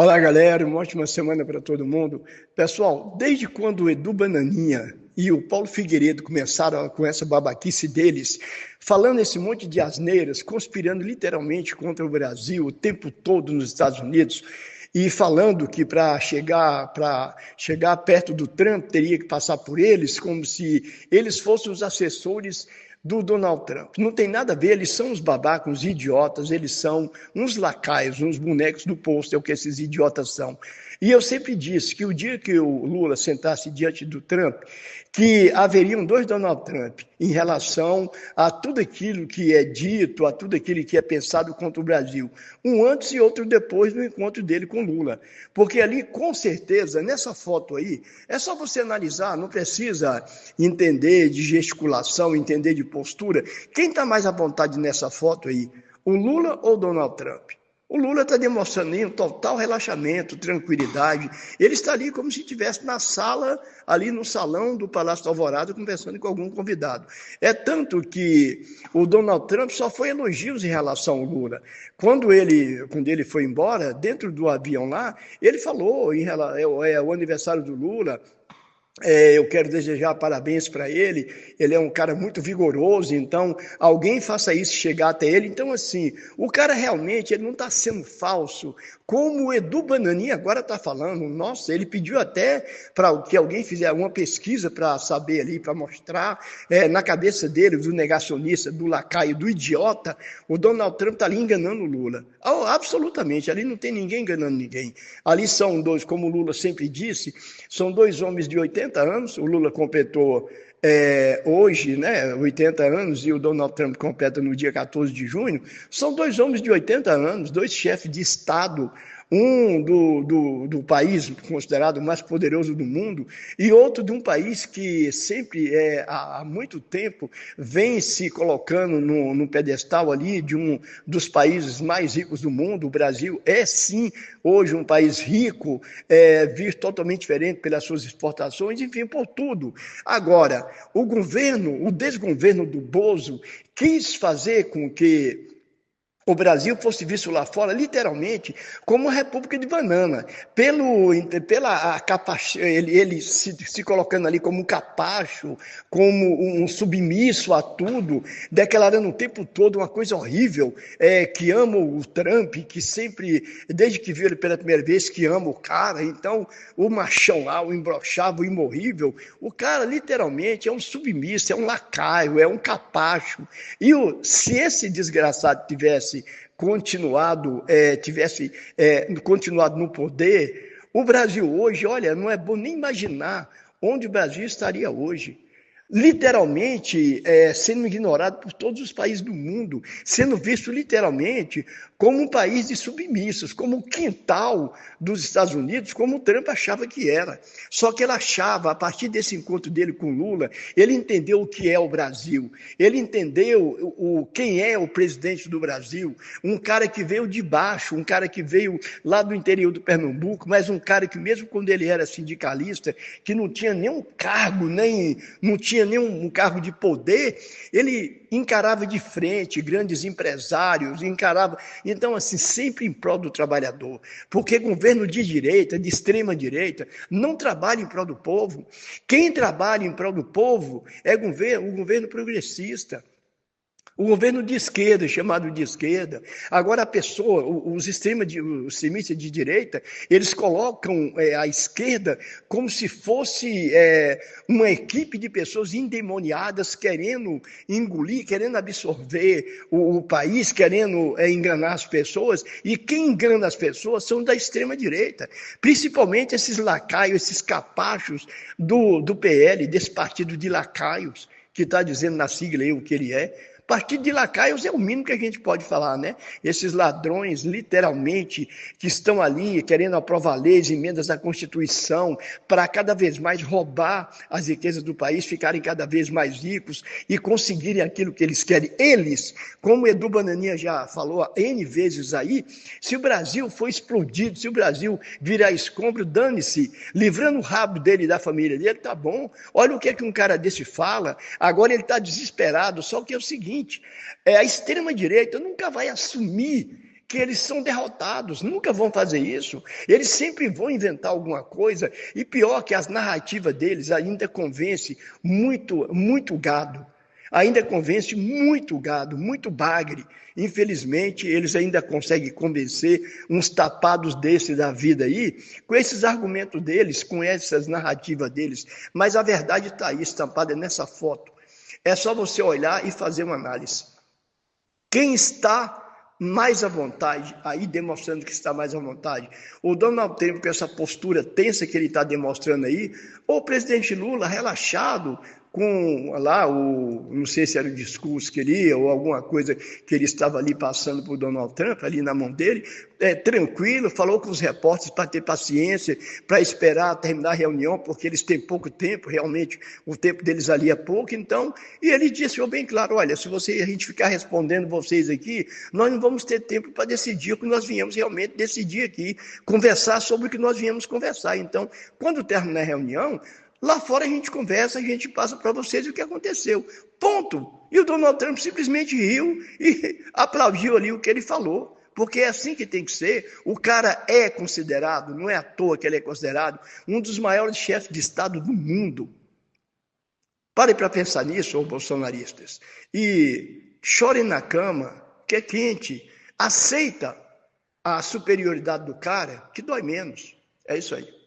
Olá, galera, uma ótima semana para todo mundo. Pessoal, desde quando o Edu Bananinha e o Paulo Figueiredo começaram com essa babaquice deles, falando esse monte de asneiras, conspirando literalmente contra o Brasil o tempo todo nos Estados Unidos, e falando que para chegar perto do Trump teria que passar por eles, como se eles fossem os assessores do Donald Trump. Não tem nada a ver, eles são uns babacas, uns idiotas, eles são uns lacaios, uns bonecos do posto, é o que esses idiotas são. E eu sempre disse que o dia que o Lula sentasse diante do Trump, que haveriam dois Donald Trump em relação a tudo aquilo que é dito, a tudo aquilo que é pensado contra o Brasil. Um antes e outro depois do encontro dele com Lula. Porque ali, com certeza, nessa foto aí, é só você analisar, não precisa entender de gesticulação, entender de postura. Quem está mais à vontade nessa foto aí? O Lula ou o Donald Trump? O Lula está demonstrando um total relaxamento, tranquilidade. Ele está ali como se estivesse na sala, ali no salão do Palácio do Alvorada, conversando com algum convidado. É tanto que o Donald Trump só foi elogios em relação ao Lula. Quando ele foi embora, dentro do avião lá, ele falou, é o aniversário do Lula, eu quero desejar parabéns para ele, ele é um cara muito vigoroso, então alguém faça isso chegar até ele. Então, assim, o cara realmente ele não está sendo falso, como o Edu Bananinha agora está falando. Nossa, ele pediu até para que alguém fizesse uma pesquisa para saber ali, para mostrar na cabeça dele, do negacionista, do lacaio, do idiota, o Donald Trump está ali enganando o Lula. Oh, absolutamente, ali não tem ninguém enganando ninguém. Ali são dois, como o Lula sempre disse, são dois homens de 80 anos, o Lula completou hoje, né, 80 anos, e o Donald Trump completa no dia 14 de junho, são dois homens de 80 anos, dois chefes de Estado, um do país considerado o mais poderoso do mundo, e outro de um país que sempre, há muito tempo, vem se colocando no pedestal ali de um dos países mais ricos do mundo. O Brasil é, sim, hoje um país rico, visto totalmente diferente pelas suas exportações, enfim, por tudo. Agora, o desgoverno do Bozo quis fazer com que o Brasil fosse visto lá fora, literalmente, como uma república de banana, ele se colocando ali como um capacho, como um submisso a tudo, declarando o tempo todo uma coisa horrível, que ama o Trump, que sempre, desde que viu ele pela primeira vez, que ama o cara. Então, o machão lá, o imbrochável, o imorrível, o cara literalmente é um submisso, é um lacaio, é um capacho. E se esse desgraçado tivesse continuado no poder, o Brasil hoje, olha, não é bom nem imaginar onde o Brasil estaria hoje. Literalmente sendo ignorado por todos os países do mundo, sendo visto literalmente como um país de submissos, como o quintal dos Estados Unidos, como o Trump achava que era. Só que ele achava, a partir desse encontro dele com Lula, ele entendeu o que é o Brasil, ele entendeu quem é o presidente do Brasil, um cara que veio de baixo, um cara que veio lá do interior do Pernambuco, mas um cara que mesmo quando ele era sindicalista, que não tinha nenhum cargo, não tinha nenhum cargo de poder, ele encarava de frente grandes empresários, então assim, sempre em prol do trabalhador, porque governo de direita, de extrema direita, não trabalha em prol do povo. Quem trabalha em prol do povo é o governo progressista. O governo de esquerda, chamado de esquerda. Agora, os extremistas de direita, eles colocam a esquerda como se fosse uma equipe de pessoas endemoniadas, querendo engolir, querendo absorver o país, querendo enganar as pessoas. E quem engana as pessoas são da extrema direita, principalmente esses lacaios, esses capachos do PL, desse partido de lacaios, que está dizendo na sigla aí o que ele é. Partido de lacaios é o mínimo que a gente pode falar, né? Esses ladrões, literalmente, que estão ali querendo aprovar leis, emendas à Constituição, para cada vez mais roubar as riquezas do país, ficarem cada vez mais ricos e conseguirem aquilo que eles querem. Eles, como Edu Bananinha já falou N vezes aí, se o Brasil for explodido, se o Brasil virar escombro, dane-se, livrando o rabo dele e da família dele, tá bom. Olha o que é que um cara desse fala, agora ele está desesperado, só que é o seguinte, a extrema-direita nunca vai assumir que eles são derrotados, nunca vão fazer isso. Eles sempre vão inventar alguma coisa, e pior que as narrativas deles ainda convence muito gado. Ainda convence muito gado, muito bagre. Infelizmente, eles ainda conseguem convencer uns tapados desses da vida aí, com esses argumentos deles, com essas narrativas deles. Mas a verdade está aí, estampada nessa foto. É só você olhar e fazer uma análise. Quem está mais à vontade, aí demonstrando que está mais à vontade, o Donald Trump com essa postura tensa que ele está demonstrando aí, ou o presidente Lula relaxado, com lá não sei se era o discurso que ele ia, ou alguma coisa que ele estava ali passando por Donald Trump, ali na mão dele, tranquilo, falou com os repórteres para ter paciência, para esperar terminar a reunião, porque eles têm pouco tempo, realmente o tempo deles ali é pouco, então, e ele disse bem claro, olha, se a gente ficar respondendo vocês aqui, nós não vamos ter tempo para decidir o que nós viemos realmente decidir aqui, conversar sobre o que nós viemos conversar, então, quando terminar a reunião, lá fora a gente conversa, a gente passa para vocês o que aconteceu. Ponto. E o Donald Trump simplesmente riu e aplaudiu ali o que ele falou. Porque é assim que tem que ser. O cara é considerado, não é à toa que ele é considerado, um dos maiores chefes de Estado do mundo. Parem para pensar nisso, ô bolsonaristas. E chorem na cama, que é quente. Aceita a superioridade do cara, que dói menos. É isso aí.